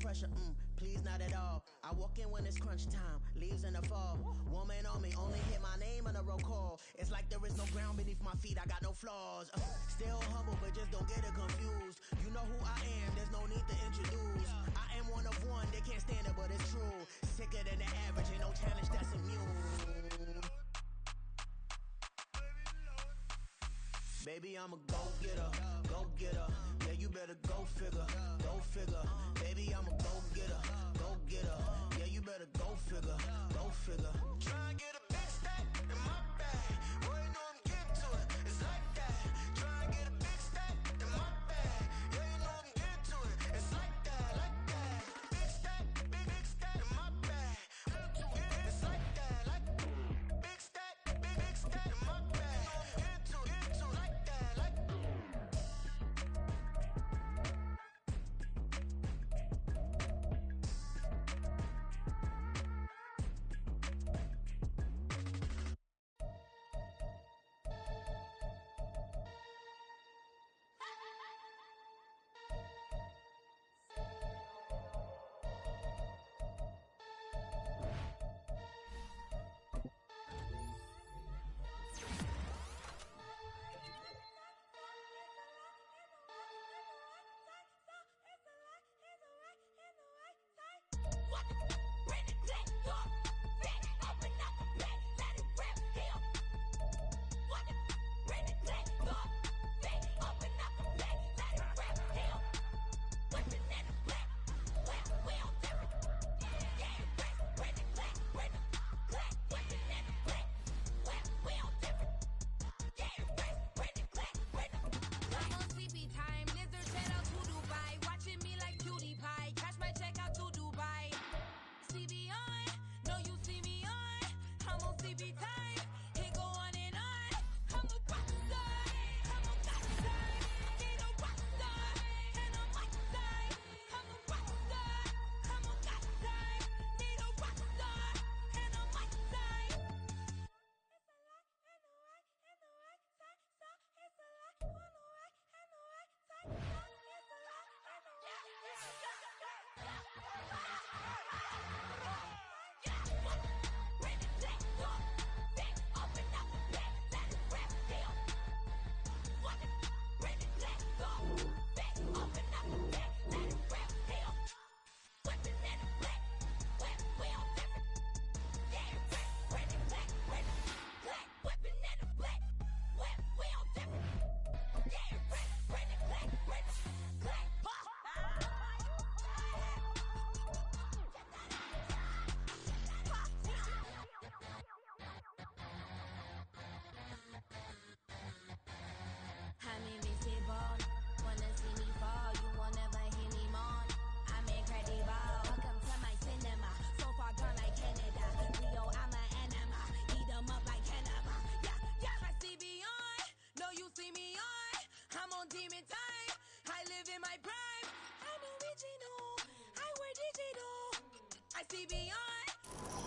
pressure, please not at all. I walk in when it's crunch time, leaves in the fall. Woman on me, only hit my name on a roll call. It's like there is no ground beneath my feet, I got no flaws. Still humble, but just don't get it confused. You know who I am, there's no need to introduce. I am one of one, they can't stand it, but it's true. Sicker than the average, ain't no challenge that's immune. Baby, I'm a go-getter, go-getter. Yeah, you better go figure, go figure. Baby, I'm a go-getter, go-getter. Yeah, you better go figure, go figure. Try and get a big stack in my bag. Boy, you know I'm getting to it, it's like that. Try and get a big stack in my bag. Yeah, you know I'm getting to it, it's like that, like that. Big stack in my bag. Yeah, it's like that, like big stack in my bag. Into like that, like.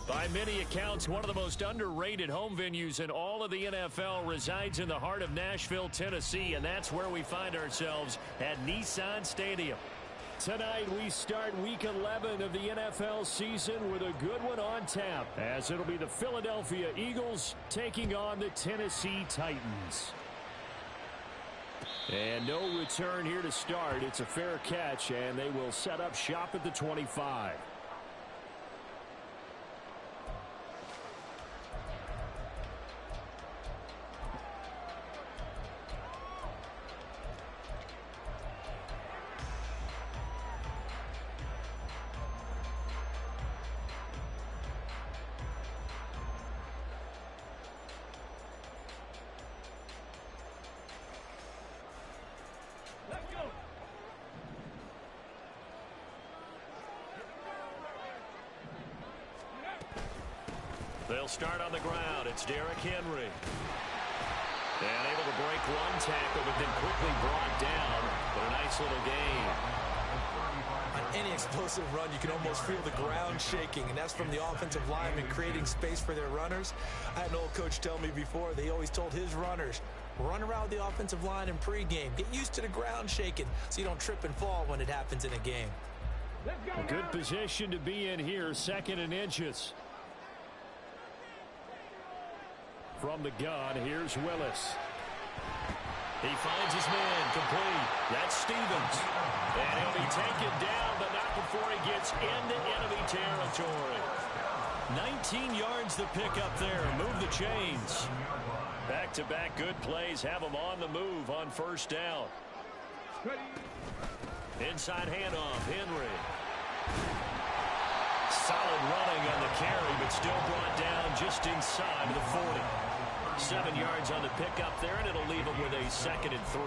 By many accounts, one of the most underrated home venues in all of the NFL resides in the heart of Nashville, Tennessee, and that's where we find ourselves at Nissan Stadium. Tonight, we start Week 11 of the NFL season with a good one on tap, as it'll be the Philadelphia Eagles taking on the Tennessee Titans. And no return here to start. It's a fair catch, and they will set up shop at the 25. They'll start on the ground. It's Derrick Henry. And able to break one tackle, but then quickly brought down. But a nice little gain. On any explosive run, you can almost feel the ground shaking, and that's from the offensive linemen creating space for their runners. I had an old coach tell me before, they always told his runners, run around the offensive line in pregame. Get used to the ground shaking so you don't trip and fall when it happens in a game. A good position to be in here, 2nd and inches. From the gun, here's Willis. He finds his man, complete. That's Stevens. And he'll be taken down, but not before he gets into enemy territory. 19 yards the pick up there. Move the chains. Back-to-back good plays have him on the move on 1st down. Inside handoff, Henry. Solid running on the carry, but still brought down just inside the 40. 7 yards on the pickup there, and it'll leave them with a 2nd and 3.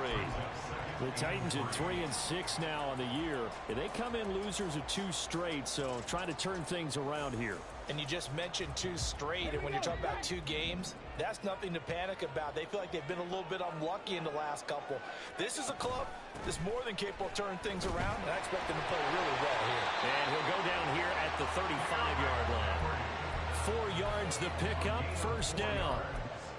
The Titans at 3-6 now on the year. They come in losers of 2 straight, so trying to turn things around here. And you just mentioned 2 straight, and when you're talking about 2 games, that's nothing to panic about. They feel like they've been a little bit unlucky in the last couple. This is a club that's more than capable of turning things around, and I expect them to play really well here. And he'll go down here at the 35-yard line. 4 yards the pickup, 1st down.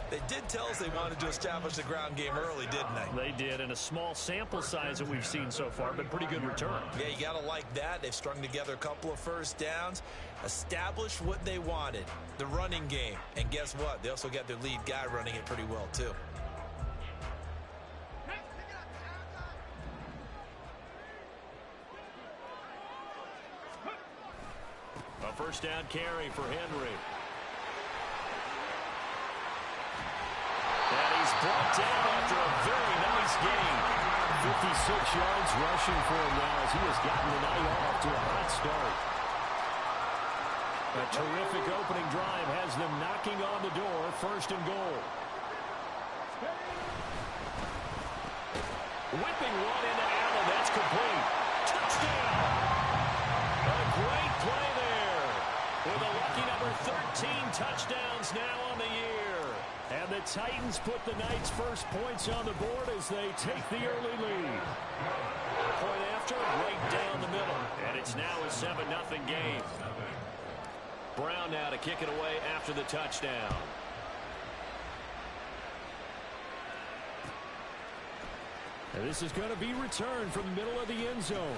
They did tell us they wanted to establish the ground game early, didn't they? They did, and a small sample size that we've seen so far, but pretty good return. Yeah, you got to like that. They've strung together a couple of 1st downs, established what they wanted, the running game. And guess what? They also got their lead guy running it pretty well, too. A 1st down carry for Henry. And he's brought down after a very nice game. 56 yards rushing for him now as he has gotten the night off to a hot start. A terrific opening drive has them knocking on the door, 1st and goal. Whipping one into Allen, that's complete. Touchdown! A great play there. With a lucky number 13 touchdowns now on the year. And the Titans put the Knights' first points on the board as they take the early lead. Point after, right down the middle. And it's now a 7-0 game. Brown now to kick it away after the touchdown. And this is going to be returned from the middle of the end zone.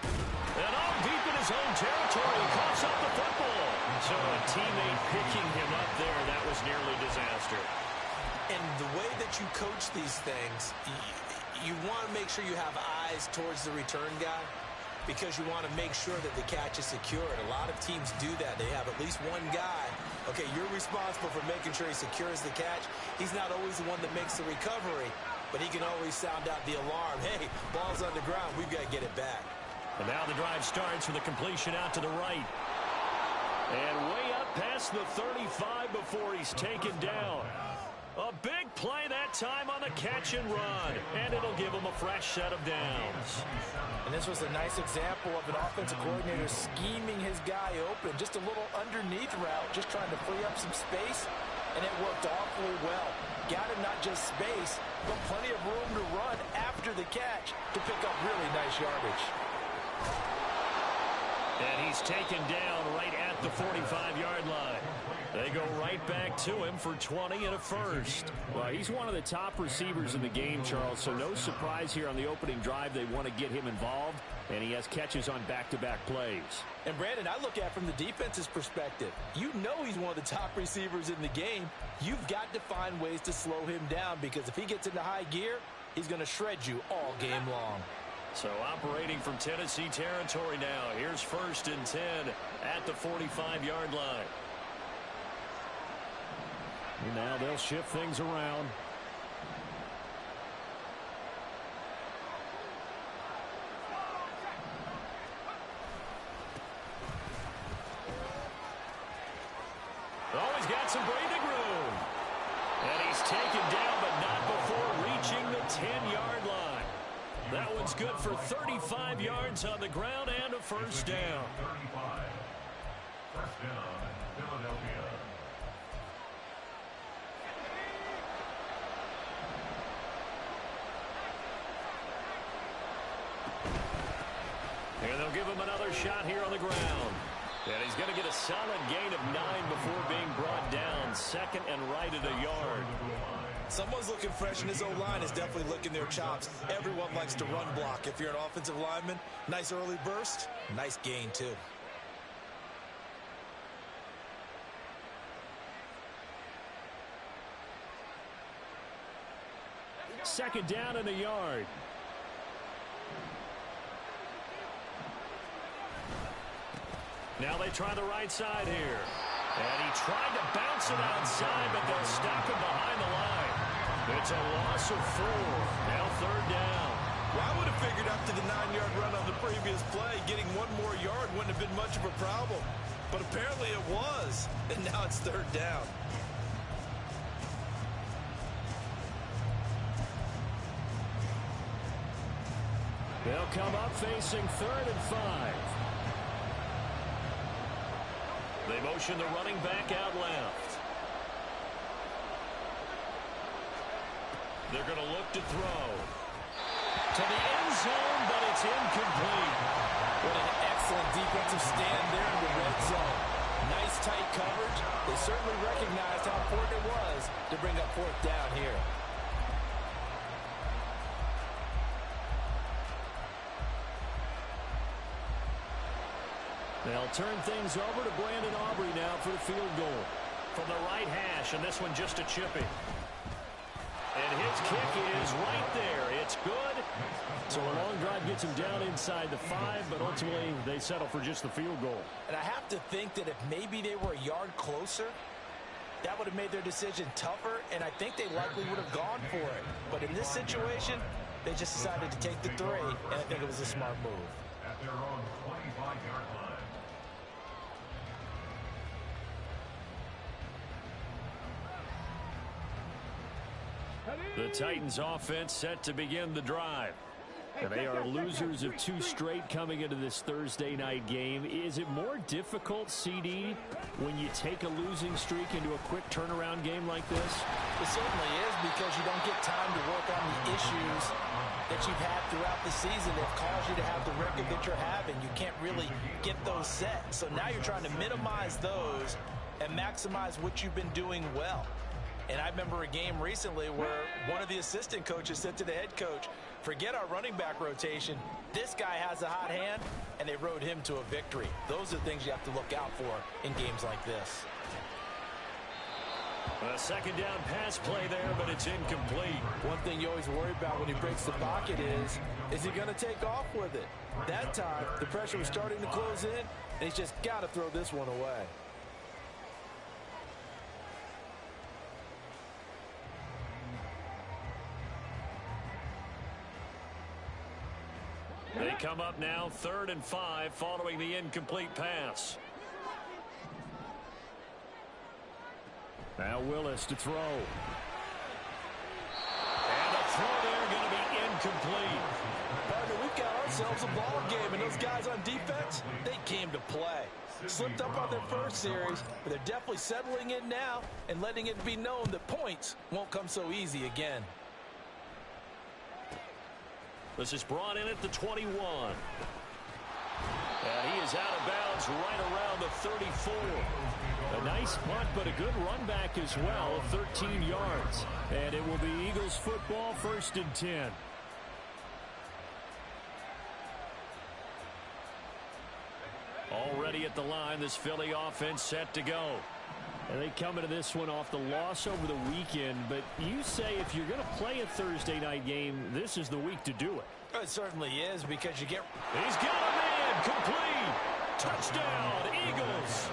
And all deep in his own territory, he coughs up the football. So a teammate picking him up there, that was nearly disaster. And the way that you coach these things, you want to make sure you have eyes towards the return guy because you want to make sure that the catch is secured. A lot of teams do that. They have at least one guy. Okay, you're responsible for making sure he secures the catch. He's not always the one that makes the recovery, but he can always sound out the alarm. Hey, ball's on the ground. We've got to get it back. And now the drive starts with a completion out to the right. And way up past the 35 before he's taken down. A big play that time on the catch and run. And it'll give him a fresh set of downs. And this was a nice example of an offensive coordinator scheming his guy open. Just a little underneath route, just trying to free up some space. And it worked awfully well. Got him not just space, but plenty of room to run after the catch to pick up really nice yardage. And he's taken down right at the 45-yard line. They go right back to him for 20 and a first. Well, he's one of the top receivers in the game, Charles, so no surprise here on the opening drive. They want to get him involved, and he has catches on back-to-back plays. And, Brandon, I look at it from the defense's perspective. You know he's one of the top receivers in the game. You've got to find ways to slow him down because if he gets into high gear, he's going to shred you all game long. So operating from Tennessee territory now. Here's 1st and 10 at the 45-yard line. And now they'll shift things around. Oh, he's got some breathing room. And he's taken down, but not before reaching the 10-yard line. That one's good for 35 yards on the ground and a first down. 35. First down, Philadelphia. And they'll give him another shot here on the ground. And he's going to get a solid gain of 9 before being brought down. 2nd and right at a yard. Someone's looking fresh, and his O-line is definitely licking their chops. Everyone likes to run block. If you're an offensive lineman, nice early burst, nice gain too. Second down and a yard. Now they try the right side here. And he tried to bounce it outside, but they'll stop him behind the line. It's a loss of 4. Now third down. Well, I would have figured after the 9-yard run on the previous play, getting one more yard wouldn't have been much of a problem. But apparently it was, and now it's third down. They'll come up facing 3rd and 5. They motion the running back out left. They're going to look to throw. To the end zone, but it's incomplete. What an excellent defensive stand there in the red zone. Nice tight coverage. They certainly recognized how important it was to bring up 4th down here. They'll turn things over to Brandon Aubrey now for the field goal. From the right hash, and this one just a chipping. And his kick is right there. It's good. So a long drive gets him down inside the 5, but ultimately they settle for just the field goal. And I have to think that if maybe they were a yard closer, that would have made their decision tougher, and I think they likely would have gone for it. But in this situation, they just decided to take the 3, and I think it was a smart move. At their own 25-yard line. The Titans offense set to begin the drive. And they are losers of 2 straight coming into this Thursday night game. Is it more difficult, CD, when you take a losing streak into a quick turnaround game like this? It certainly is, because you don't get time to work on the issues that you've had throughout the season that have caused you to have the record that you're having. You can't really get those set. So now you're trying to minimize those and maximize what you've been doing well. And I remember a game recently where one of the assistant coaches said to the head coach, forget our running back rotation. This guy has a hot hand, and they rode him to a victory. Those are things you have to look out for in games like this. A second down pass play there, but it's incomplete. One thing you always worry about when he breaks the pocket is he going to take off with it? That time, the pressure was starting to close in, and he's just got to throw this one away. They come up now 3rd and 5 following the incomplete pass. Now Willis to throw. And a throw there going to be incomplete. Partner, we've got ourselves a ball game, and those guys on defense, they came to play. Slipped up on their first series, but they're definitely settling in now and letting it be known that points won't come so easy again. This is brought in at the 21. And he is out of bounds right around the 34. A nice punt, but a good run back as well, 13 yards. And it will be Eagles football, 1st and 10. Already at the line, this Philly offense set to go. And they come into this one off the loss over the weekend. But you say if you're going to play a Thursday night game, this is the week to do it. It certainly is, because you get... He's got a man, complete. Touchdown, Eagles.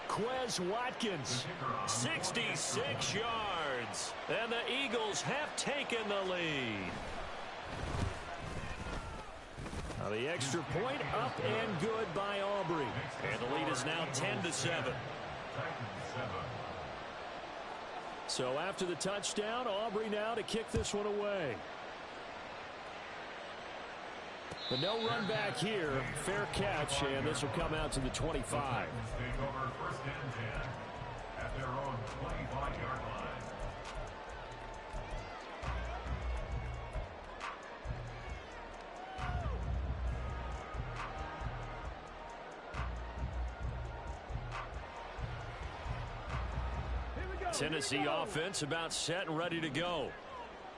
Quez Watkins, 66 yards. And the Eagles have taken the lead. Now the extra point up and good by Aubrey. And the lead is now 10-7. So after the touchdown, Aubrey now to kick this one away. But no run back here. Fair catch, and this will come out to the 25. Take over 1st and 10 at their own 25-yard line. Tennessee offense about set and ready to go.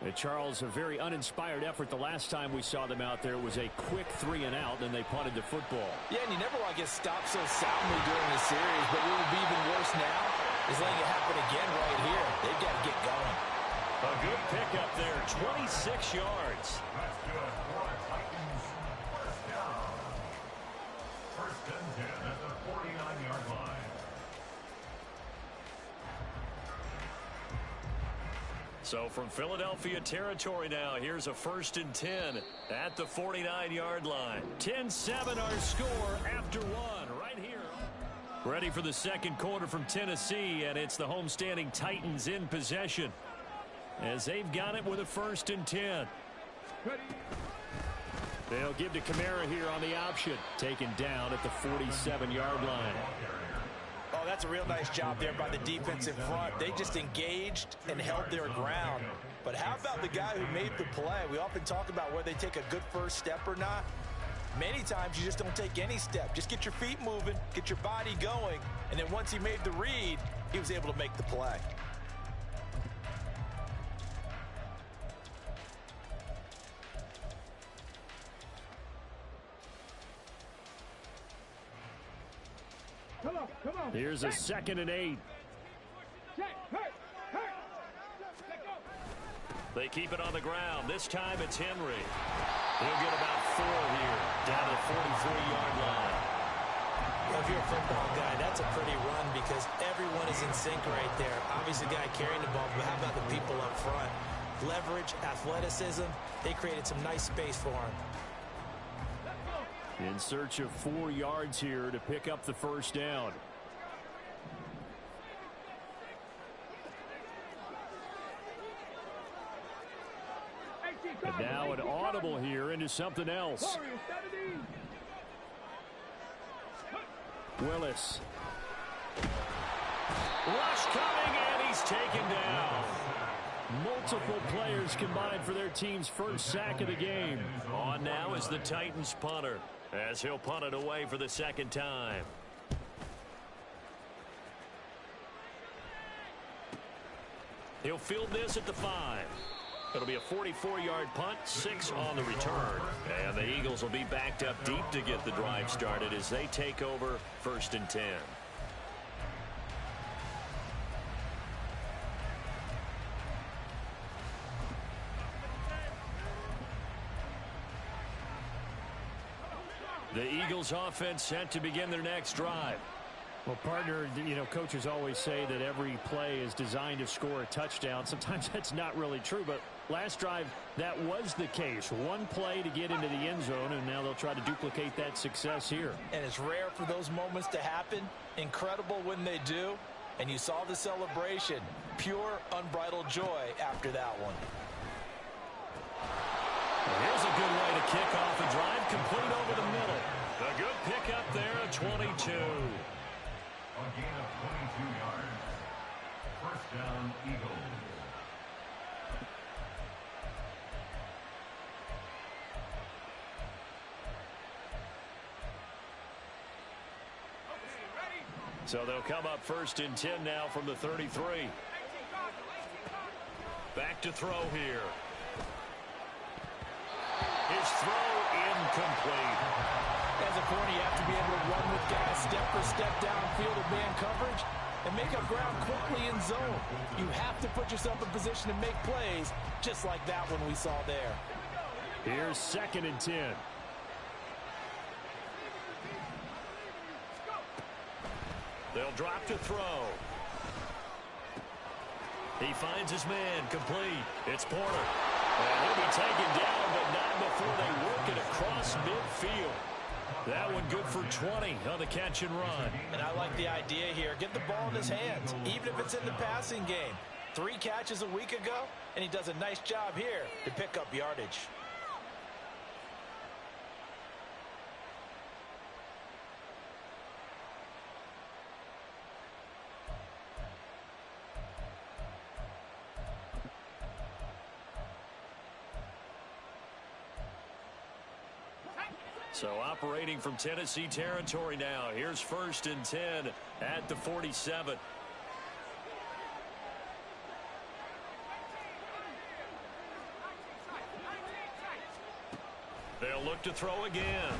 And Charles, a very uninspired effort the last time we saw them out there was a quick 3-and-out, and they punted the football. Yeah, and you never want to get stopped so soundly during the series, but what would be even worse now is letting it happen again right here. They've got to get going. A good pickup there, 26 yards. That's good for the Titans. First down. First and 10 at the 49-yard line. So from Philadelphia territory now, here's a 1st and 10 at the 49-yard line. 10-7 our score after one right here. Ready for the second quarter from Tennessee, and it's the homestanding Titans in possession as they've got it with a 1st and 10. They'll give to Kamara here on the option. Taken down at the 47-yard line. Oh, that's a real nice job there by the defense in front. They just engaged and held their ground. But how about the guy who made the play? We often talk about whether they take a good first step or not. Many times you just don't take any step. Just get your feet moving, get your body going, and then once he made the read, he was able to make the play. Here's a 2nd and 8. They keep it on the ground. This time it's Henry. He'll get about 4 here, down to the 44-yard line. Well, if you're a football guy, that's a pretty run because everyone is in sync right there. Obviously, the guy carrying the ball, but how about the people up front? Leverage, athleticism, they created some nice space for him. In search of 4 yards here to pick up the 1st down. And now an audible here into something else. Willis. Rush coming, and he's taken down. Multiple players combined for their team's first sack of the game. On now is the Titans punter, as he'll punt it away for the 2nd time. He'll field this at the 5. It'll be a 44-yard punt, 6 on the return. And the Eagles will be backed up deep to get the drive started as they take over 1st and 10. The Eagles offense set to begin their next drive. Well, partner, you know, coaches always say that every play is designed to score a touchdown. Sometimes that's not really true, but last drive, that was the case. One play to get into the end zone, and now they'll try to duplicate that success here. And it's rare for those moments to happen. Incredible when they do. And you saw the celebration. Pure, unbridled joy after that one. Here's a good way to kick off a drive, complete over the middle. A good pickup there at 22. A gain of 22 yards. First down, Eagles. So they'll come up 1st and 10 now from the 33. Back to throw here. His throw incomplete. As a corner, you have to be able to run with guys step for step downfield in man coverage and make up ground quickly in zone. You have to put yourself in position to make plays just like that one we saw there. Here's 2nd and 10. They'll drop to throw. He finds his man, complete. It's Porter. And he'll be taken down, but not before they work it across midfield. That one good for 20 on the catch and run. And I like the idea here. Get the ball in his hands, even if it's in the passing game. 3 catches a week ago, and he does a nice job here to pick up yardage. So operating from Tennessee territory now. Here's 1st and 10 at the 47. They'll look to throw again.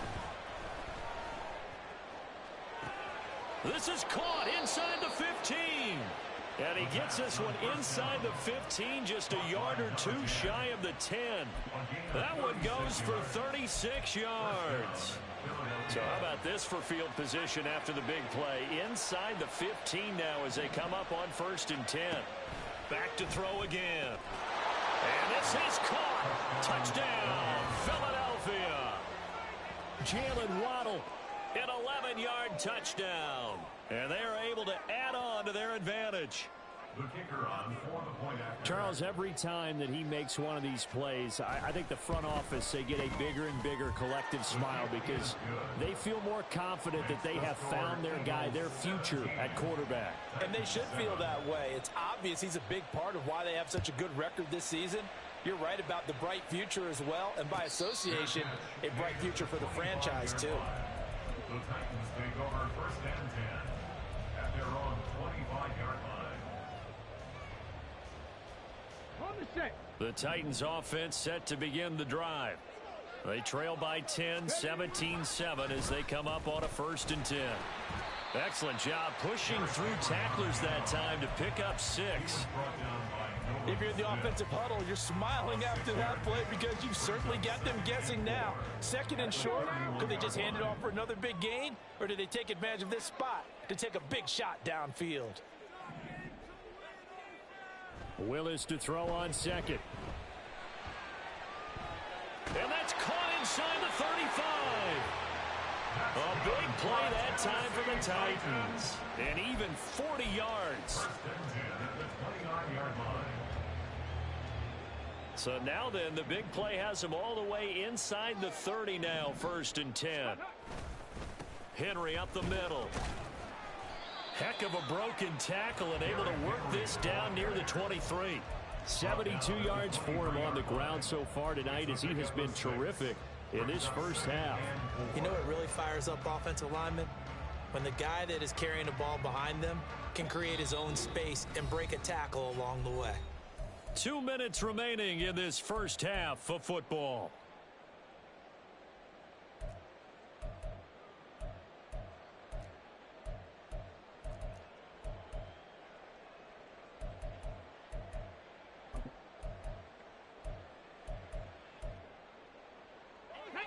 This is caught inside the 15. And he gets this one inside the 15, just a yard or two shy of the 10. That one goes for 36 yards. So how about this for field position after the big play? Inside the 15 now as they come up on 1st and 10. Back to throw again. And this is caught. Touchdown, Philadelphia. Jalen Waddle, an 11-yard touchdown. And they are able to add on to their advantage. The kicker on for the point after. Charles, every time that he makes one of these plays, I think the front office, they get a bigger and bigger collective smile because they feel more confident that they have found their guy, their future at quarterback. And they should feel that way. It's obvious he's a big part of why they have such a good record this season. You're right about the bright future as well, and by association, a bright future for the franchise too. The Titans take over 1st and 10 at their own 25-yard line. The Titans offense set to begin the drive. They trail by 10, 17-7 as they come up on a 1st and 10. Excellent job pushing through tacklers that time to pick up 6. If you're in the offensive huddle, you're smiling after that play because you've certainly got them guessing now. 2nd and short, could they just hand it off for another big gain? Or did they take advantage of this spot to take a big shot downfield? Willis to throw on 2nd. And that's caught inside the 35. A big play that time for the Titans. And even 40 yards. 1st and 10 at the 29-yard line. So now then, the big play has them all the way inside the 30 now, 1st and 10. Henry up the middle. Heck of a broken tackle and able to work this down near the 23. 72 yards for him on the ground so far tonight as he has been terrific in this first half. You know what really fires up offensive linemen? When the guy that is carrying the ball behind them can create his own space and break a tackle along the way. 2 minutes remaining in this first half of football.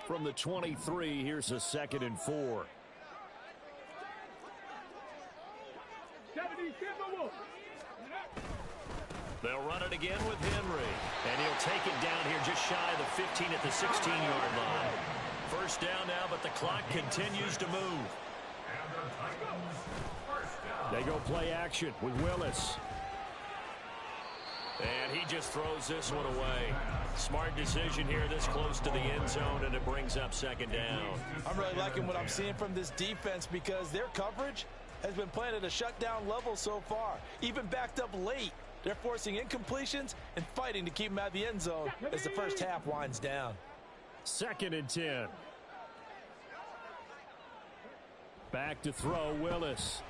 From the 23, here's a 2nd and 4. They'll run it again with Henry. And he'll take it down here just shy of the 15 at the 16-yard line. First down now, but the clock continues to move. They go play action with Willis. And he just throws this one away. Smart decision here this close to the end zone, and it brings up 2nd down. I'm really liking what I'm seeing from this defense because their coverage has been playing at a shutdown level so far. Even backed up late, they're forcing incompletions and fighting to keep them out of the end zone as the first half winds down. 2nd and 10. Back to throw, Willis.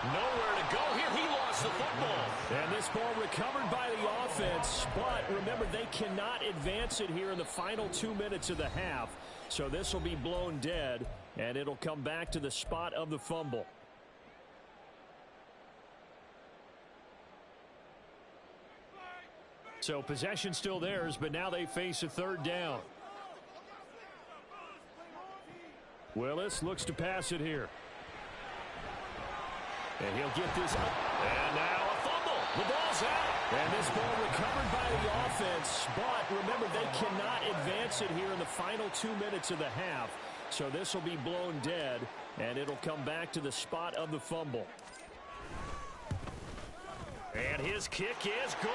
Nowhere to go here. He lost the football. And this ball recovered by the offense. But remember, they cannot advance it here in the final 2 minutes of the half. So this will be blown dead, and it'll come back to the spot of the fumble. So possession still theirs, but now they face a 3rd down. Willis looks to pass it here. And he'll get this up. And now a fumble. The ball's out. And this ball recovered by the offense. But remember, they cannot advance it here in the final 2 minutes of the half. So this will be blown dead, and it'll come back to the spot of the fumble. And his kick is good.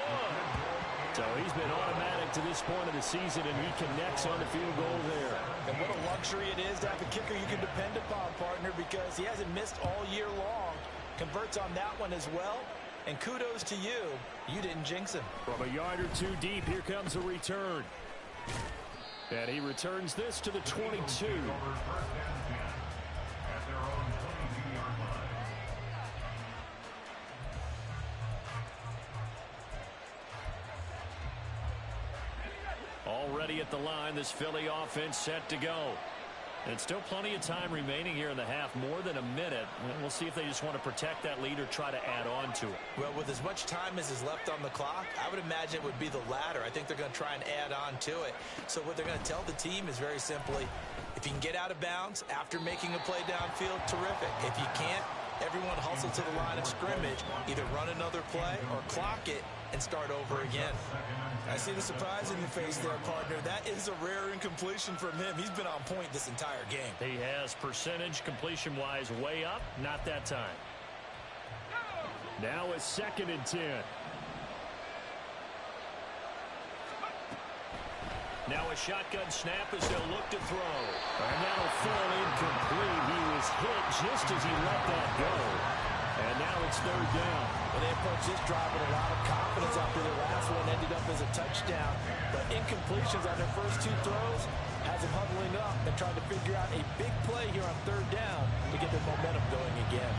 So he's been automatic to this point of the season, and he connects on the field goal there. And what a luxury it is to have a kicker you can depend upon, partner, because he hasn't missed all year long. Converts on that one as well. And kudos to you. You didn't jinx him. From a yard or two deep, here comes a return. And he returns this to the 22. ready at the line. This Philly offense set to go. And still plenty of time remaining here in the half, more than a minute. And we'll see if they just want to protect that lead or try to add on to it. Well, with as much time as is left on the clock, I would imagine it would be the latter. I think they're going to try and add on to it. So what they're going to tell the team is very simply, if you can get out of bounds after making a play downfield, terrific. If you can't, everyone hustle to the line of scrimmage, either run another play or clock it and start over again. I see the surprise in your face there, partner. That is a rare incompletion from him. He's been on point this entire game. He has percentage completion-wise way up, not that time. Now it's 2nd and 10. Now a shotgun snap as they'll look to throw. And that'll fall incomplete. He was hit just as he let that go. And now it's 3rd down. Well, they approached this drive with a lot of confidence after the last one ended up as a touchdown. But incompletions on their first 2 throws has them huddling up and trying to figure out a big play here on 3rd down to get their momentum going again.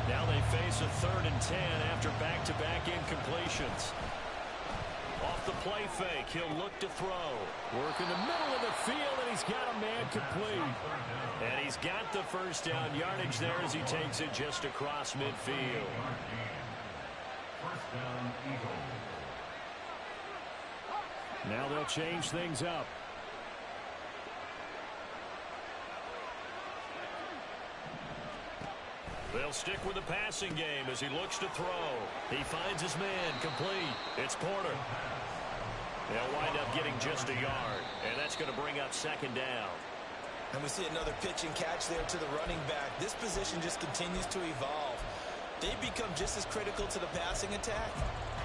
Now they face a 3rd and 10 after back-to-back incompletions. Off the play fake, he'll look to throw. Work in the middle of the field, and he's got a man complete. And he's got the first down yardage there as he takes it just across midfield. First down, Eagles. Now they'll change things up. They'll stick with the passing game as he looks to throw. He finds his man complete. It's Porter. They'll wind up getting just a yard, and that's going to bring up 2nd down. And we see another pitch and catch there to the running back. This position just continues to evolve. They become just as critical to the passing attack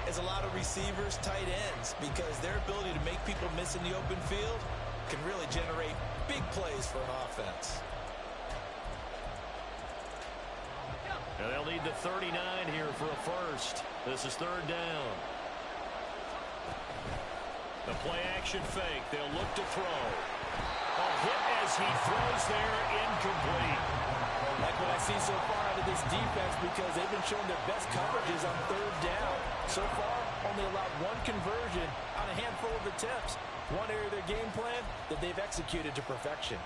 as a lot of receivers, tight ends, because their ability to make people miss in the open field can really generate big plays for an offense. And they'll need the 39 here for a first. This is 3rd down. The play-action fake. They'll look to throw. A hit as he throws there, incomplete. Like what I see so far out of this defense, because they've been showing their best coverages on 3rd down. So far, only allowed 1 conversion on a handful of attempts. One area of their game plan that they've executed to perfection.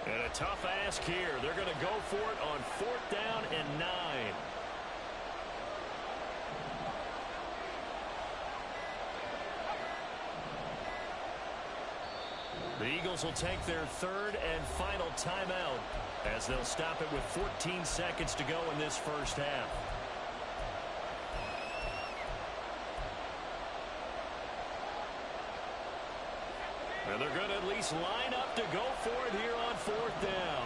And a tough ask here. They're going to go for it on 4th down and 9. The Eagles will take their 3rd and final timeout as they'll stop it with 14 seconds to go in this first half. And they're going to at least line up to go for it here on 4th down.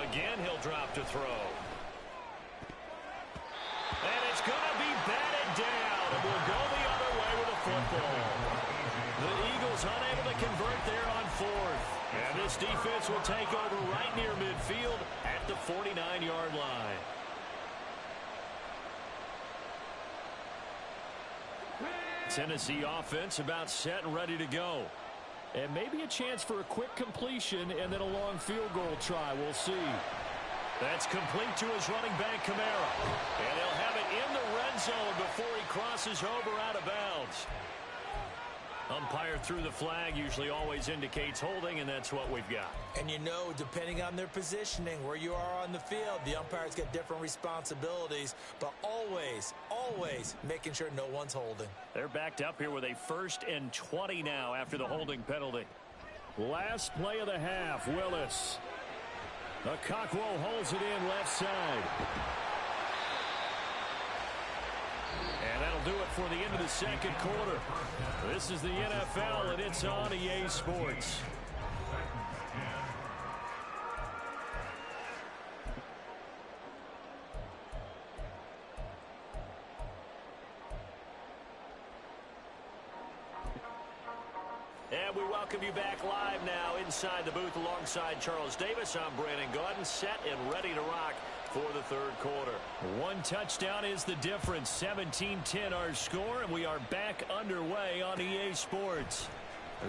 Again, he'll drop to throw. And it's going to be batted down. And we'll go the other way with a football. The Eagles unable to convert there on 4th. And this defense will take over right near midfield at the 49-yard line. Tennessee offense about set and ready to go. And maybe a chance for a quick completion and then a long field goal try. We'll see. That's complete to his running back, Kamara. And he'll have it in the red zone before he crosses over out of bounds. Umpire threw the flag, usually always indicates holding, and that's what we've got. And you know, depending on their positioning, where you are on the field, the umpires get different responsibilities, but always, always making sure no one's holding. They're backed up here with a 1st and 20 now after the holding penalty. Last play of the half, Willis. Okakwo holds it in left side. And that'll do it for the end of the 2nd quarter. This is the NFL, and it's on EA Sports. And we welcome you back live now inside the booth alongside Charles Davis. I'm Brandon Gaudin, set and ready to rock for the third quarter. One touchdown is the difference. 17-10 our score, and we are back underway on EA Sports.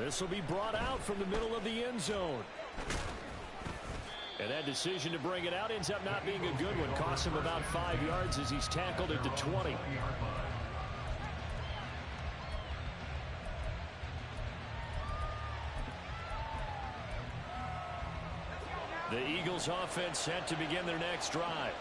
This will be brought out from the middle of the end zone. And that decision to bring it out ends up not being a good one. Costs him about 5 yards as he's tackled at the 20. The Eagles offense set to begin their next drive.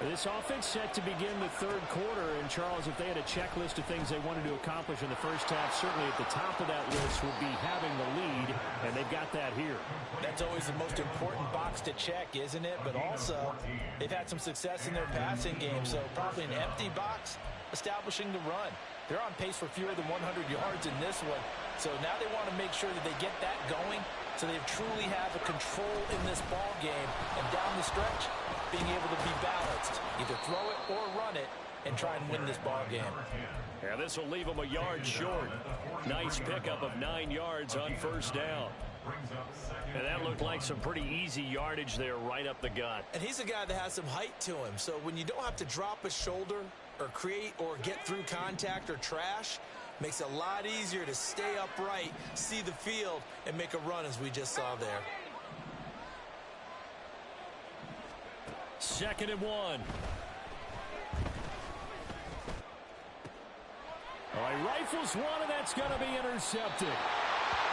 This offense set to begin the third quarter. And, Charles, if they had a checklist of things they wanted to accomplish in the first half, certainly at the top of that list would be having the lead, and they've got that here. That's always the most important box to check, isn't it? But also, they've had some success in their passing game, so probably an empty box establishing the run. They're on pace for fewer than 100 yards in this one, so now they want to make sure that they get that going so they truly have a control in this ball game, and down the stretch, being able to be balanced, either throw it or run it, and try and win this ball game. Yeah, this will leave them a yard short. Nice pickup of 9 yards on first down. And that looked like some pretty easy yardage there right up the gut. And he's a guy that has some height to him, so when you don't have to drop a shoulder or create or get through contact or trash, makes it a lot easier to stay upright, see the field, and make a run as we just saw there. 2nd and 1. All right, rifles one, and that's going to be intercepted.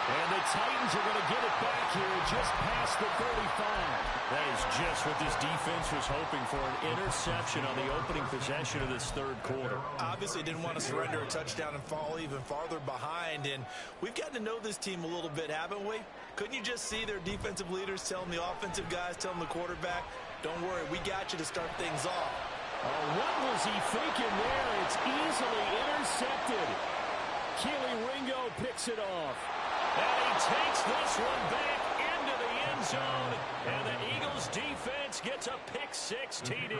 And the Titans are going to get it back here just past the 35. That is just what this defense was hoping for, an interception on the opening possession of this third quarter. Obviously didn't want to surrender a touchdown and fall even farther behind, and we've gotten to know this team a little bit, haven't we? Couldn't you just see their defensive leaders telling the offensive guys, telling the quarterback, don't worry, we got you to start things off. Oh, what was he thinking there? It's easily intercepted. Keely Ringo picks it off. And he takes this one back into the end zone. And the Eagles defense gets a pick-6 TD.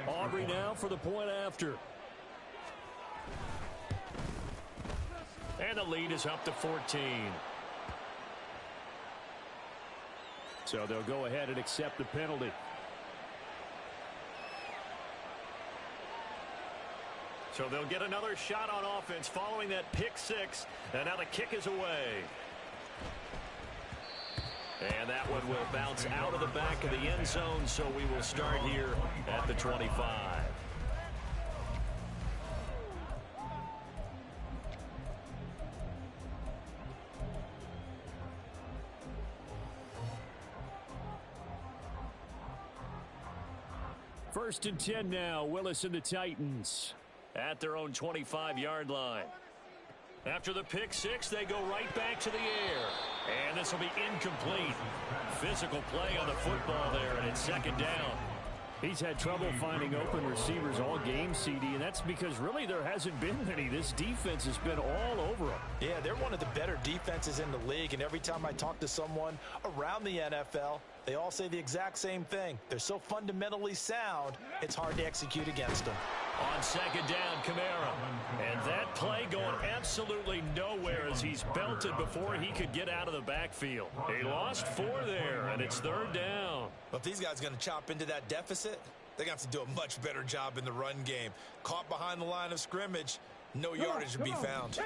Aubrey now for the point after. And the lead is up to 14. So they'll go ahead and accept the penalty. So they'll get another shot on offense following that pick-6. And now the kick is away. And that one will bounce out of the back of the end zone, so we will start here at the 25. First and 10 now, Willis and the Titans at their own 25-yard line. After the pick-6, they go right back to the air. And this will be incomplete. Physical play on the football there, and it's 2nd down. He's had trouble finding open receivers all game, CD, and that's because really there hasn't been any. This defense has been all over them. Yeah, they're one of the better defenses in the league, and every time I talk to someone around the NFL, they all say the exact same thing. They're so fundamentally sound, it's hard to execute against them. On 2nd down, Kamara. And that play going absolutely nowhere as he's belted before he could get out of the backfield. He lost 4 there, and it's 3rd down. But if these guys are going to chop into that deficit, they're going to have to do a much better job in the run game. Caught behind the line of scrimmage, no yardage to be found.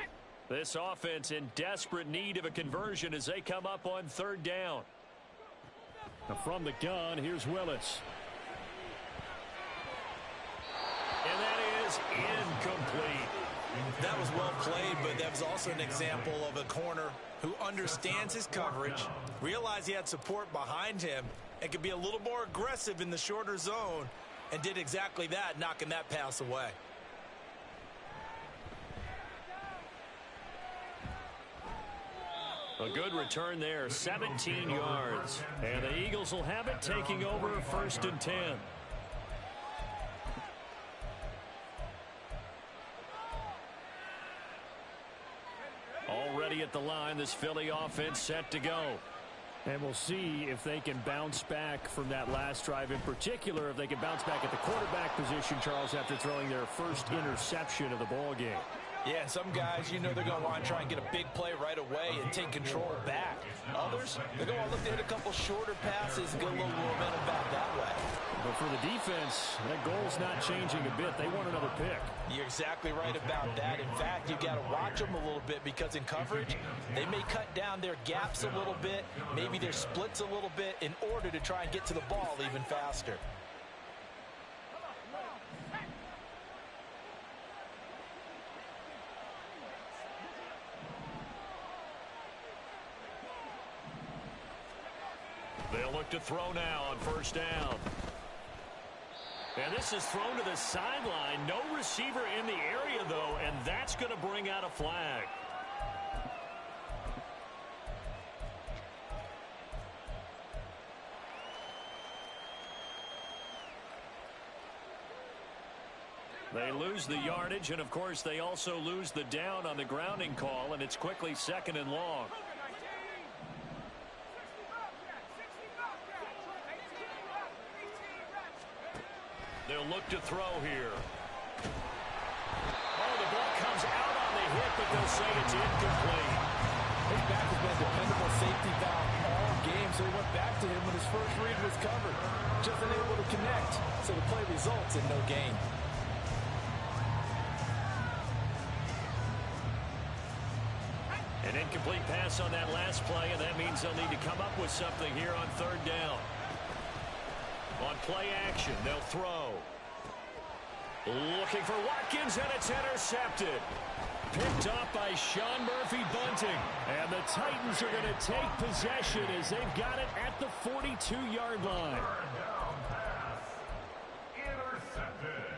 This offense in desperate need of a conversion as they come up on 3rd down. Now from the gun, here's Willis. And that is incomplete. That was well played, but that was also an example of a corner who understands his coverage, realized he had support behind him, and could be a little more aggressive in the shorter zone, and did exactly that, knocking that pass away. A good return there, 17 yards. And the Eagles will have it, taking over 1st and 10. Already at the line, this Philly offense set to go. And we'll see if they can bounce back from that last drive, in particular, if they can bounce back at the quarterback position, Charles, after throwing their first interception of the ball game. Yeah, some guys, you know they're going to want to try and get a big play right away and take control back. Others, they're going to look to hit a couple shorter passes and get a little momentum back that way. But for the defense, that goal's not changing a bit. They want another pick. You're exactly right about that. In fact, you got to watch them a little bit because in coverage, they may cut down their gaps a little bit, maybe their splits a little bit in order to try and get to the ball even faster. They'll look to throw now on first down. And this is thrown to the sideline. No receiver in the area, though, and that's going to bring out a flag. They lose the yardage, and, of course, they also lose the down on the grounding call, and it's quickly 2nd and long. They'll look to throw here. Oh, the ball comes out on the hit, but they'll say it's incomplete. His back has been a dependable safety valve all game, so he went back to him when his first read was covered. Just unable to connect, so the play results in no gain. An incomplete pass on that last play, and that means they'll need to come up with something here on 3rd down. On play action, they'll throw. Looking for Watkins, and it's intercepted. Picked up by Sean Murphy-Bunting. And the Titans are going to take possession as they've got it at the 42-yard line. Down pass. Intercepted.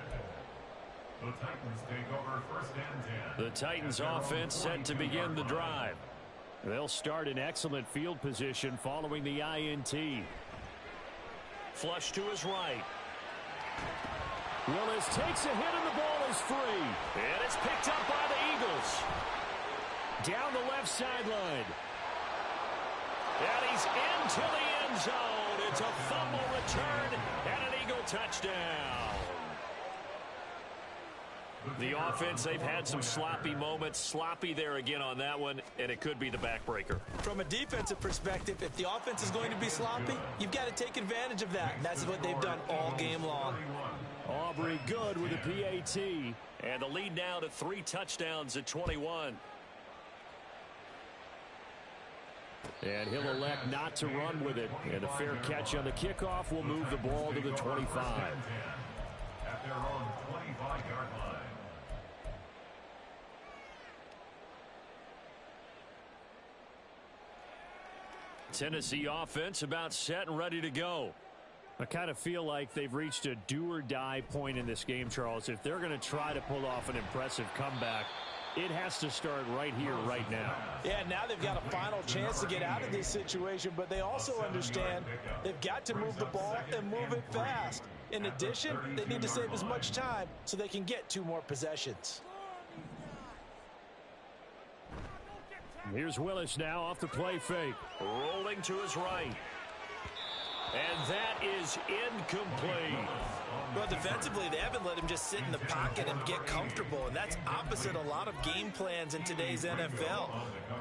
The Titans take over 1st and 10. The Titans offense set to begin the drive. They'll start in excellent field position following the INT. Flush to his right. Willis takes a hit and the ball is free. And it's picked up by the Eagles. Down the left sideline. And he's into the end zone. It's a fumble return and an Eagle touchdown. The offense, they've had some sloppy moments. Sloppy there again on that one, and it could be the backbreaker. From a defensive perspective, if the offense is going to be sloppy, you've got to take advantage of that. And that's what they've done all game long. Aubrey good with a PAT. And the lead now to 3 touchdowns at 21. And he'll elect not to run with it. And a fair catch on the kickoff will move the ball to the 25. At their own 25-yard line. Tennessee offense about set and ready to go. I kind of feel like they've reached a do-or-die point in this game, Charles. If they're going to try to pull off an impressive comeback, it has to start right here, right now. Yeah, now they've got a final chance to get out of this situation, but they also understand they've got to move the ball and move it fast. In addition, they need to save as much time so they can get 2 more possessions. Here's Willis now off the play fake. Rolling to his right. And that is incomplete. Well, defensively, they haven't let him just sit in the pocket and get comfortable, and that's opposite a lot of game plans in today's NFL.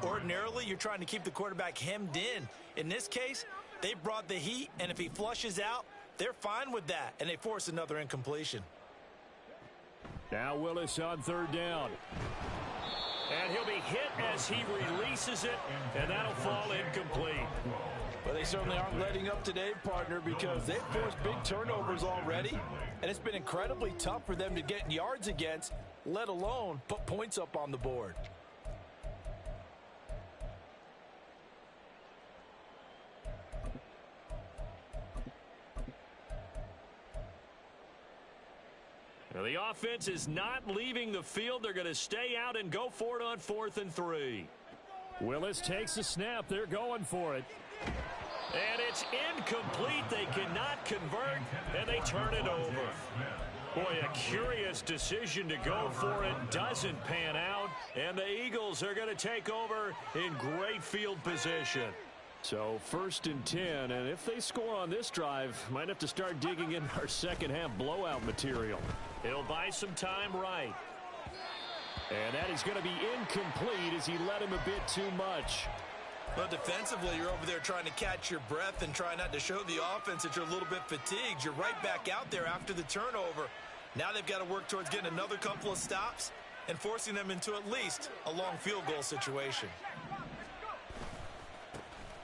Ordinarily, you're trying to keep the quarterback hemmed in. In this case, they brought the heat, and if he flushes out, they're fine with that, and they force another incompletion. Now Willis on 3rd down. And he'll be hit as he releases it, and that'll fall incomplete. Well, they certainly aren't letting up today, partner, because they've forced big turnovers already, and it's been incredibly tough for them to get yards against, let alone put points up on the board. Now, the offense is not leaving the field. They're going to stay out and go for it on 4th and 3. Willis takes the snap. They're going for it. And it's incomplete. They cannot convert, and they turn it over. Boy, a curious decision to go for it. Doesn't pan out, and the Eagles are going to take over in great field position. So 1st and 10, and if they score on this drive, might have to start digging in our second half blowout material. He'll buy some time right. And that is going to be incomplete as he led him a bit too much. Well, defensively, you're over there trying to catch your breath and try not to show the offense that you're a little bit fatigued. You're right back out there after the turnover. Now they've got to work towards getting another couple of stops and forcing them into at least a long field goal situation.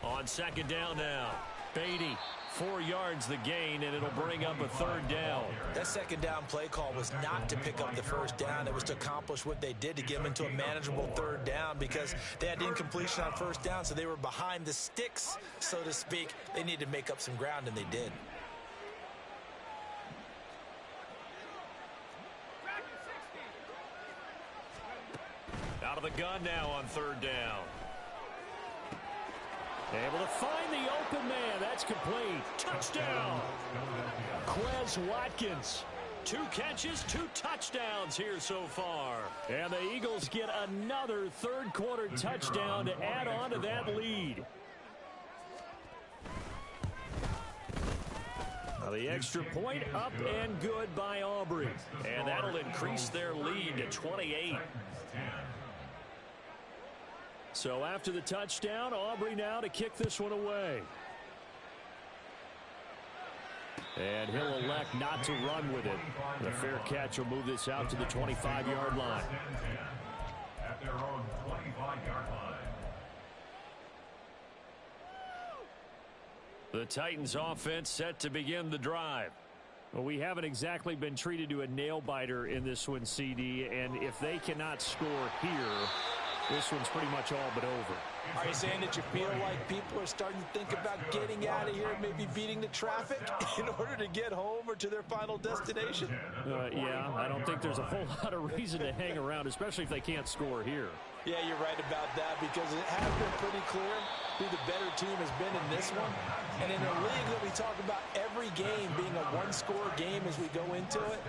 On second down now, Beatty, 4 yards the gain, and it'll bring up a third down. That second down play call was not to pick up the first down. It was to accomplish what they did, to get them into a manageable third down, because they had incompletion on first down, so they were behind the sticks, so to speak. They needed to make up some ground, and they did. Out of the gun now on third down. Able to find the open man. That's complete. Touchdown. Quez Watkins. 2 catches, 2 touchdowns here so far. And the Eagles get another third quarter touchdown to add on to that lead. Now the extra point up and good by Aubrey. And that'll increase their lead to 28. So after the touchdown, Aubrey now to kick this one away. And he'll elect not to run with it. The fair catch will move this out to the 25-yard line. At their own 25-yard line. The Titans offense set to begin the drive. Well, we haven't exactly been treated to a nail-biter in this one, CD, and if they cannot score here, this one's pretty much all but over. Are you saying that you feel like people are starting to think about getting out of here, maybe beating the traffic in order to get home or to their final destination? Yeah, I don't think there's a whole lot of reason to hang around, especially if they can't score here. Yeah, you're right about that, because it has been pretty clear who the better team has been in this one. And in a league that we talk about every game being a one-score game as we go into it,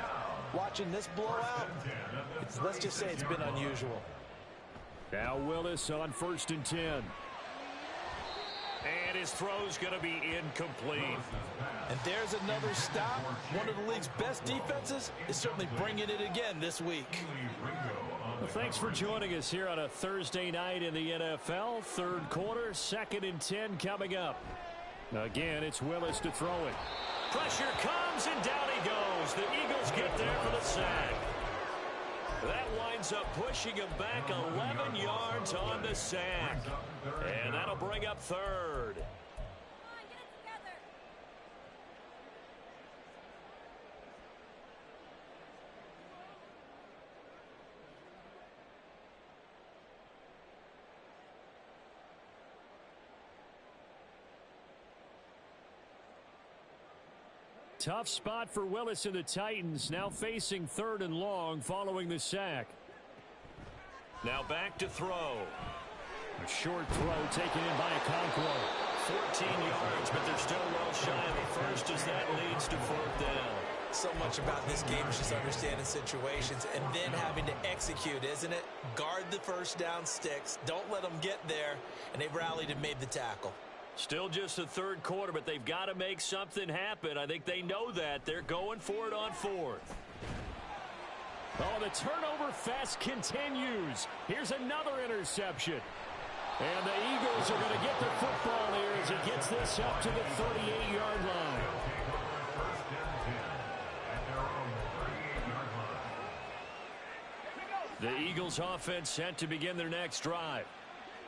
watching this blowout, let's just say it's been unusual. Now Willis on 1st and 10. And his throw's going to be incomplete. And there's another stop. One of the league's best defenses is certainly bringing it again this week. Well, thanks for joining us here on a Thursday night in the NFL. Third quarter, 2nd and 10 coming up. Again, it's Willis to throw it. Pressure comes, and down he goes. The Eagles get there for the sack. That winds up pushing him back 11 yards on the sack. And that'll bring up third. Tough spot for Willis and the Titans, now facing 3rd and long following the sack. Now back to throw. A short throw taken in by Okonkwo. 14 yards, but they're still well shy of a first as that leads to 4th down. So much about this game is just understanding situations and then having to execute, isn't it? Guard the first down sticks. Don't let them get there. And they've rallied and made the tackle. Still just the 3rd quarter, but they've got to make something happen. I think they know that. They're going for it on 4th. Oh, the turnover fest continues. Here's another interception. And the Eagles are going to get the football here as he gets this up to the 38-yard line. The Eagles offense set to begin their next drive.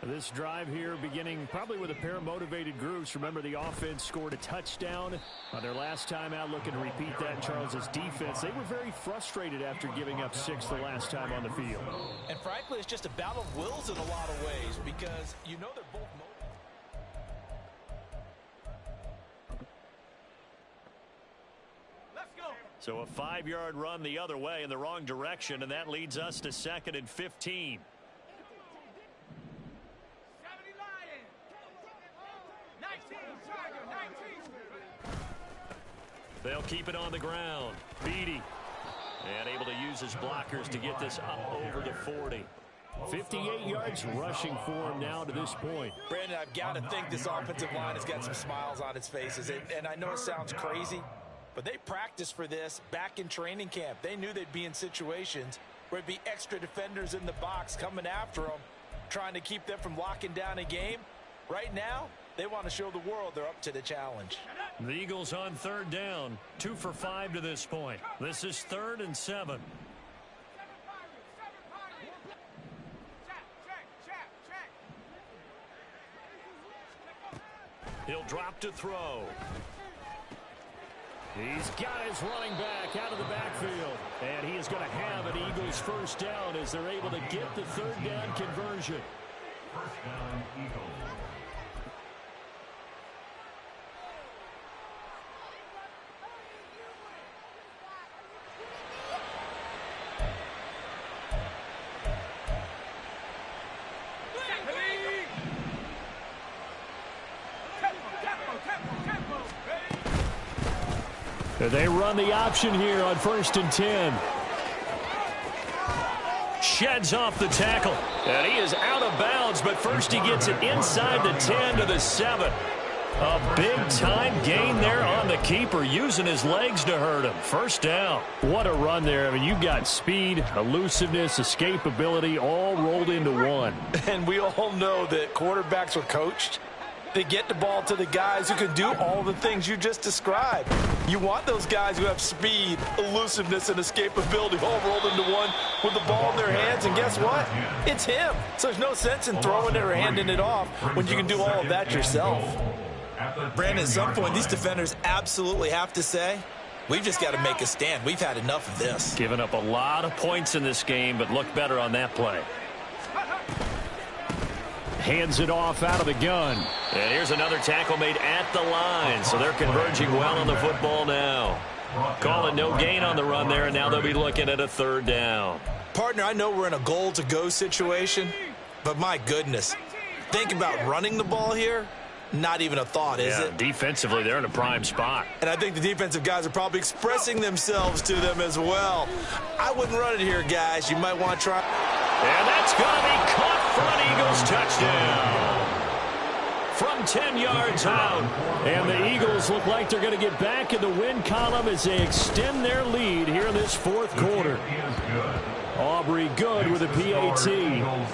This drive here beginning probably with a pair of motivated groups. Remember, the offense scored a touchdown on their last time out, looking to repeat that in Charles's defense. They were very frustrated after giving up 6 the last time on the field. And frankly, it's just a battle of wills in a lot of ways, because you know they're both Let's go. So a 5-yard run the other way in the wrong direction, and that leads us to 2nd and 15. They'll keep it on the ground. Beatty. And able to use his blockers to get this up over the 40. 58 yards rushing for him now to this point. Brandon, I've got to think this offensive line has got some smiles on its faces. And I know it sounds crazy, But they practiced for this back in training camp. They knew they'd be in situations where it'd be extra defenders in the box coming after them, trying to keep them from locking down a game. Right now, they want to show the world they're up to the challenge. The Eagles on third down, 2 for 5 to this point. This is 3rd and 7. He'll drop to throw. He's got his running back out of the backfield. And he is going to have an Eagles first down as they're able to get the third down conversion. First down, Eagles. They run the option here on 1st and 10. Sheds off the tackle. And he is out of bounds, but first he gets it inside the 10 to the 7. A big-time gain there on the keeper, using his legs to hurt him. First down. What a run there. I mean, you've got speed, elusiveness, escapability, all rolled into one. And we all know that quarterbacks are coached. They get the ball to the guys who can do all the things you just described. You want those guys who have speed, elusiveness, and escapability all rolled into one with the ball in their hands. And guess what? It's him. So there's no sense in throwing it or handing it off when you can do all of that yourself. Brandon, at some point, these defenders absolutely have to say, we've just got to make a stand. We've had enough of this. Giving up a lot of points in this game, but look better on that play. Hands it off out of the gun. And here's another tackle made at the line. So they're converging well on the football now. Calling no gain on the run there, and now they'll be looking at a third down. Partner, I know we're in a goal-to-go situation, but my goodness, think about running the ball here. Not even a thought, is it? Defensively, they're in a prime spot. And I think the defensive guys are probably expressing themselves to them as well. I wouldn't run it here, guys. You might want to try. And that's going to be caught for an Eagles touchdown. From 10 yards out. And the Eagles look like they're going to get back in the win column as they extend their lead here in this fourth quarter. Aubrey good with a PAT.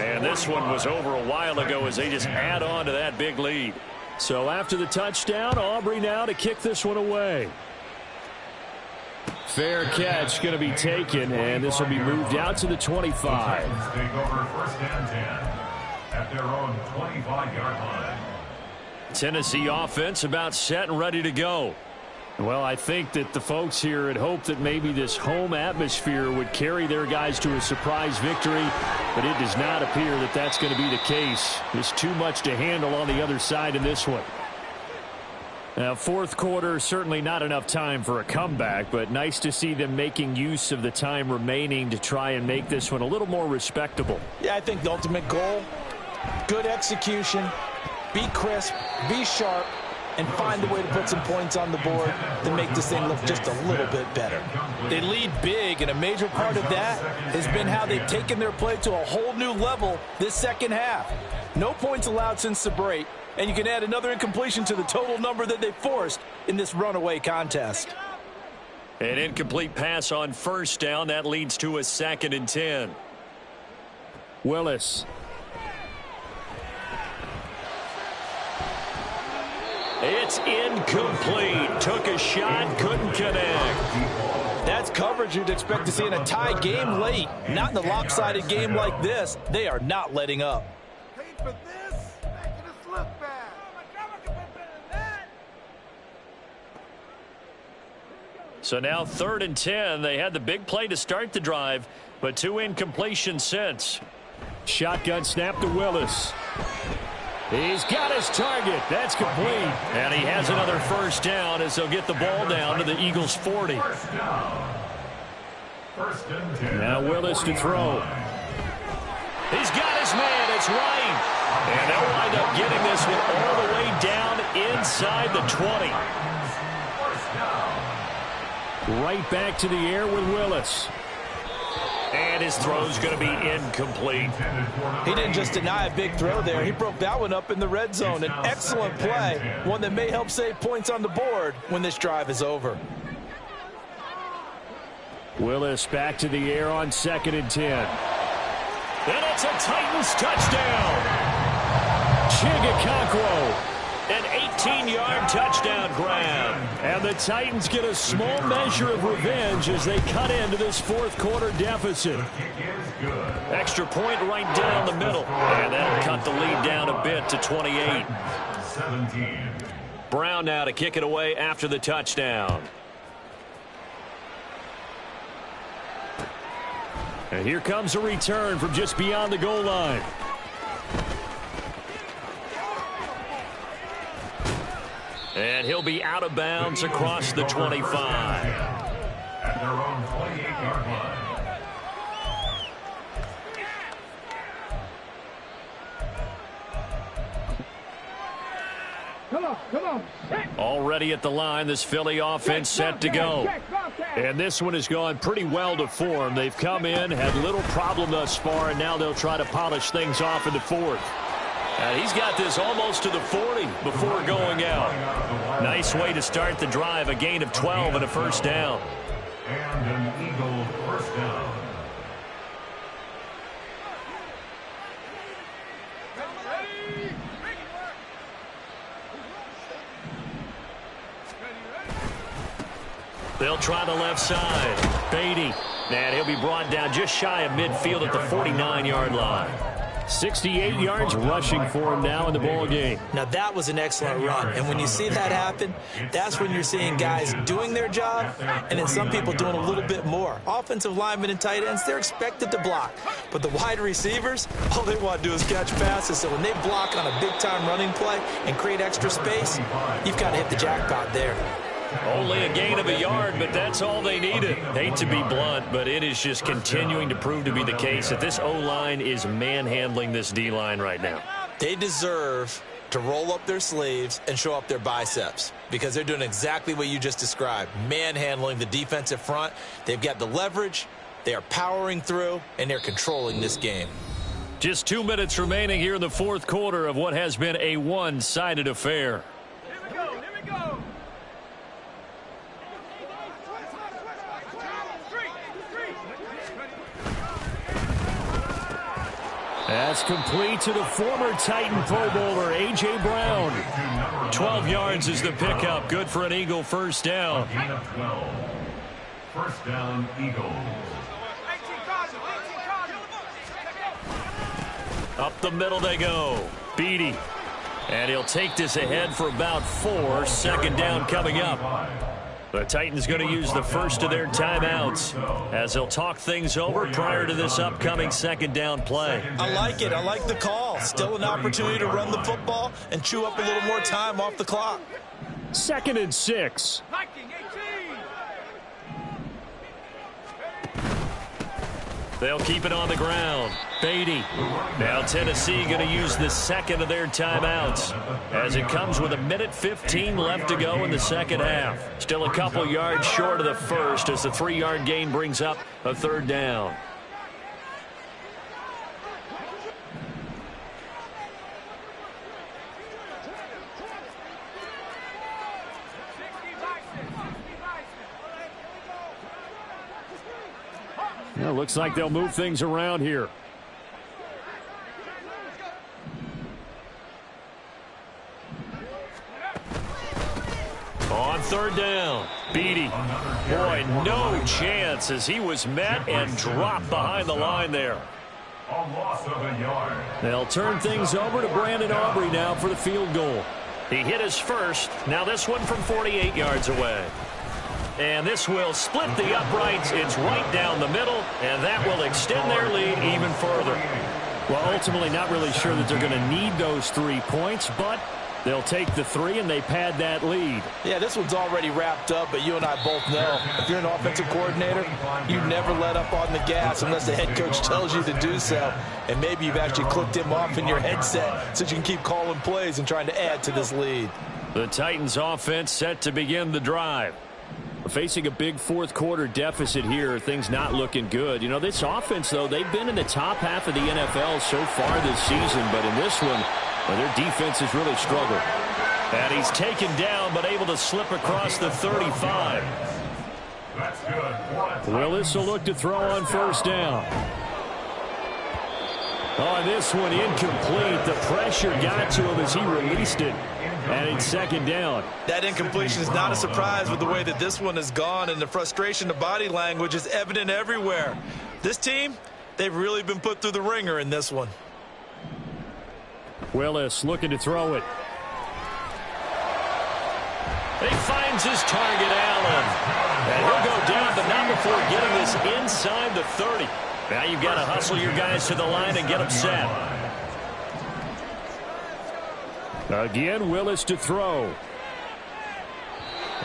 And this one was over a while ago as they just add on to that big lead. So after the touchdown, Aubrey now to kick this one away. Fair catch going to be taken, and this will be moved out to the 25. Take over 1st and 10 at their own 25-yard line. Tennessee offense about set and ready to go. Well, I think that the folks here had hoped that maybe this home atmosphere would carry their guys to a surprise victory, but it does not appear that that's going to be the case. There's too much to handle on the other side in this one. Now, fourth quarter, certainly not enough time for a comeback, but nice to see them making use of the time remaining to try and make this one a little more respectable. Yeah, I think the ultimate goal, good execution, be crisp, be sharp, and find a way to put some points on the board to make this thing look just a little bit better. They lead big, and a major part of that has been how they've taken their play to a whole new level this second half. No points allowed since the break, and you can add another incompletion to the total number that they forced in this runaway contest. An incomplete pass on first down. That leads to a 2nd and 10. Willis. It's incomplete. Took a shot, couldn't connect. That's coverage you'd expect to see in a tie game late. Not in a lopsided game like this. They are not letting up. So now 3rd and 10. They had the big play to start the drive, but 2 incompletions since. Shotgun snap to Willis. He's got his target. That's complete. And he has another first down as they'll get the ball down to the Eagles' 40. Now Willis to throw. He's got his man. It's right. And they'll wind up getting this one all the way down inside the 20. Right back to the air with Willis. And his throw's going to be incomplete. He didn't just deny a big throw there. He broke that one up in the red zone. An excellent play, one that may help save points on the board when this drive is over. Willis back to the air on 2nd and 10. And it's a Titans touchdown. Chigakonkwo, an 18-yard touchdown grab. And the Titans get a small measure of revenge as they cut into this fourth-quarter deficit. Extra point right down the middle. And that'll cut the lead down a bit to 28. 17. Brown now to kick it away after the touchdown. And here comes a return from just beyond the goal line. And he'll be out of bounds across the 25. At their own 28-yard line. Come on. Already at the line, this Philly offense set to go. And this one has gone pretty well to form. They've come in, had little problem thus far, and now they'll try to polish things off in the fourth. And he's got this almost to the 40 before going out. Nice way to start the drive, a gain of 12 and a first down. And an Eagle first down. They'll try the left side. Beatty. And he'll be brought down just shy of midfield at the 49-yard line. 68 yards rushing for him now in the ball game. Now, that was an excellent run. And when you see that happen, that's when you're seeing guys doing their job and then some people doing a little bit more. Offensive linemen and tight ends, they're expected to block. But the wide receivers, all they want to do is catch passes. So when they block on a big-time running play and create extra space, you've got to hit the jackpot there. Only a gain of a yard, but that's all they needed. Hate to be blunt, but it is just continuing to prove to be the case that this O-line is manhandling this D-line right now. They deserve to roll up their sleeves and show up their biceps because they're doing exactly what you just described, manhandling the defensive front. They've got the leverage, they are powering through, and they're controlling this game. Just 2 minutes remaining here in the fourth quarter of what has been a one-sided affair. Here we go. That's complete to the former Titan Pro Bowler, A.J. Brown. 12 yards is the pickup. Good for an Eagle first down. Gain of 12. First down, Eagles. Up the middle they go. Beatty. And he'll take this ahead for about 4. Second down coming up. The Titans going to use the first of their timeouts as they'll talk things over prior to this upcoming second down play. I like it. I like the call. Still an opportunity to run the football and chew up a little more time off the clock. 2nd and 6. They'll keep it on the ground. Beatty. Now Tennessee going to use the second of their timeouts as it comes with 1:15 left to go in the second half. Still a couple yards short of the first as the 3-yard gain brings up a third down. Well, looks like they'll move things around here. On third down, Beatty. Boy, no chance as he was met and dropped behind the line there. A loss of a yard. They'll turn things over to Brandon Aubrey now for the field goal. He hit his first. Now this one from 48 yards away. And this will split the uprights. It's right down the middle, and that will extend their lead even further. Well, ultimately not really sure that they're going to need those 3 points, but they'll take the 3 and they pad that lead. Yeah, this one's already wrapped up, but you and I both know if you're an offensive coordinator, you never let up on the gas unless the head coach tells you to do so. And maybe you've actually clicked him off in your headset so you can keep calling plays and trying to add to this lead. The Titans offense set to begin the drive. Facing a big fourth quarter deficit here, things not looking good. You know, this offense, though, they've been in the top half of the NFL so far this season, but in this one, well, their defense has really struggled. And he's taken down, but able to slip across the 35. That's good. Willis will look to throw on first down. Oh, this one incomplete. The pressure got to him as he released it. And it's second down. That incompletion is not a surprise with the way that this one has gone, and the frustration, the body language is evident everywhere. This team, they've really been put through the ringer in this one. Willis looking to throw it. He finds his target, Allen. And he'll go down, but not before getting this inside the 30. Now you've got to hustle your guys to the line and get them set. Again, Willis to throw.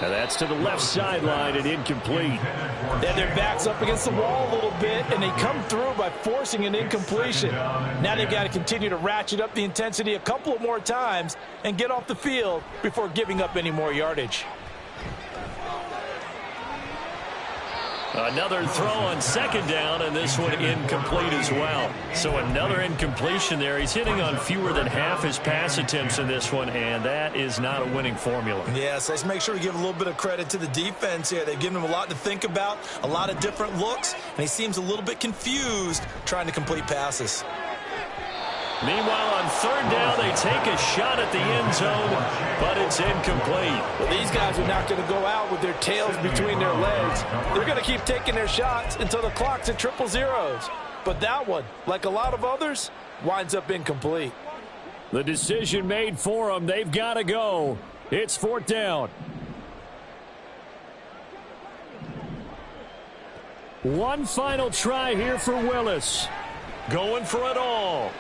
And that's to the left sideline and incomplete. And their back's up against the wall a little bit, and they come through by forcing an incompletion. Now they've got to continue to ratchet up the intensity a couple of more times and get off the field before giving up any more yardage. Another throw on second down, and this one incomplete as well. So another incompletion there. He's hitting on fewer than half his pass attempts in this one, and that is not a winning formula. Yeah, so let's make sure we give a little bit of credit to the defense here. They've given him a lot to think about, a lot of different looks, and he seems a little bit confused trying to complete passes. Meanwhile, on third down, they take a shot at the end zone, but it's incomplete. Well, these guys are not going to go out with their tails between their legs. They're going to keep taking their shots until the clock's at triple zeros. But that one, like a lot of others, winds up incomplete. The decision made for them. They've got to go. It's fourth down. One final try here for Willis. Going for it all.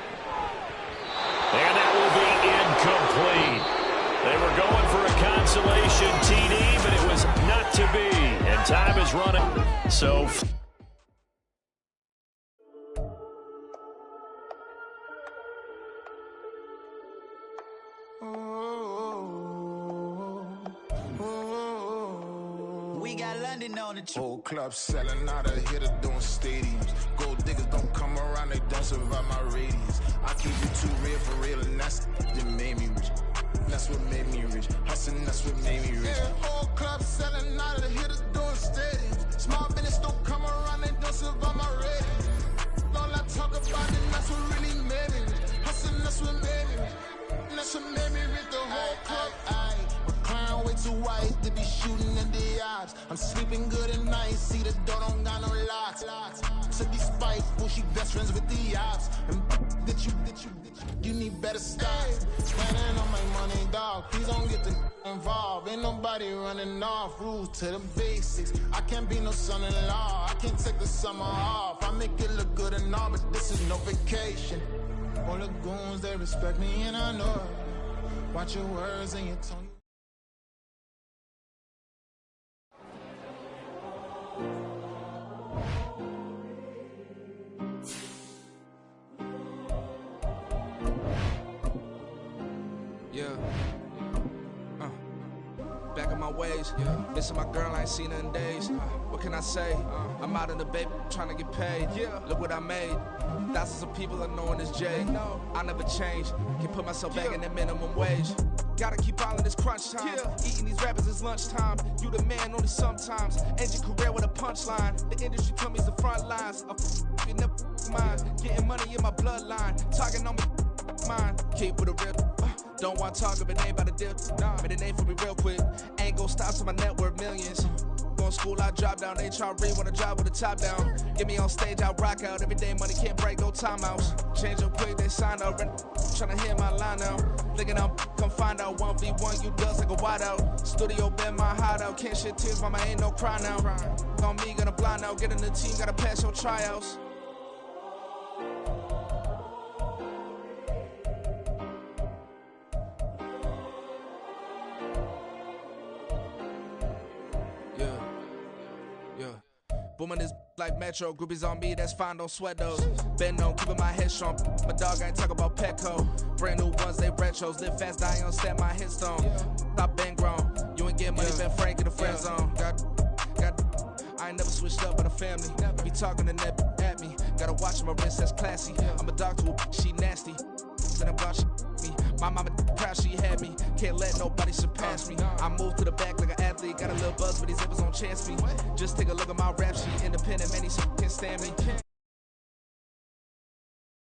And that will be incomplete. They were going for a consolation TD, but it was not to be. And time is running. So we got London on the whole club selling out of hitter doing stadiums. Gold diggers don't come around, they don't survive my radius. I keep it too real for real, and that's that made me rich. That's what made me rich. Hustling, that's what made me rich. Yeah, whole club selling out of hitters doing stadiums. Small business don't come around, they don't survive my radius. All I talk about it, that's what really made me rich. Hustling, that's what made me rich. And that's what made me rich. The whole club. McLaren way too white to be shooting in the odds. I'm sleeping good at night, see the door don't got no locks. To be spiteful, she best friends with the ops. And that you need better stop. Planning on my money, dog. Please don't get the involved. Ain't nobody running off. Rules to the basics. I can't be no son-in-law. I can't take the summer off. I make it look good and all, but this is no vacation. All the goons, they respect me and I know it. Watch your words and your tone. Yeah. Back in my ways. Yeah. Missing my girl, I ain't seen her in days. What can I say? I'm out in the baby trying to get paid. Yeah. Look what I made. Thousands of people are knowing this Jay. No. I never change. Can put myself back in that minimum wage. Gotta keep all in this crunch time. Yeah. Eating these rappers is lunchtime. You the man only sometimes. End your career with a punchline. The industry told me it's the front lines. You never mind. Getting money in my bloodline. Talking on me. Mine. Keep with a real. Don't want to talk if it ain't about the dip. Made a name for me real quick. Ain't gon' stop till my net worth millions. Going school, I drop down. They try to read when I drive with the top down. Get me on stage, I rock out. Every day money can't break, no timeouts. Change up quick, they sign up. Tryna hear my line now. Thinking I'm come find out 1v1, you does like a wide out. Studio been my hideout. Can't shed tears, mama ain't no cry now. On me, gonna blind out. Get in the team, gotta pass your tryouts. Booming this like Metro, groupies on me, that's fine, don't sweat those. Been on, keeping my head strong. My dog ain't talk about Petco. Brand new ones, they retros. Live fast, die on set, my headstone. Stop been grown. You ain't getting money, been frank in the friend zone. I ain't never switched up in a family. Be talking to net at me. Gotta watch my wrist, that's classy. I'm a dog to a she nasty. Then I'm about me. My mama Proud she had me, can't let nobody surpass me. I move to the back like an athlete, got a little buzz, but these zippers don't chance me. Just take a look at my rap sheet, independent, man, these can't stand me.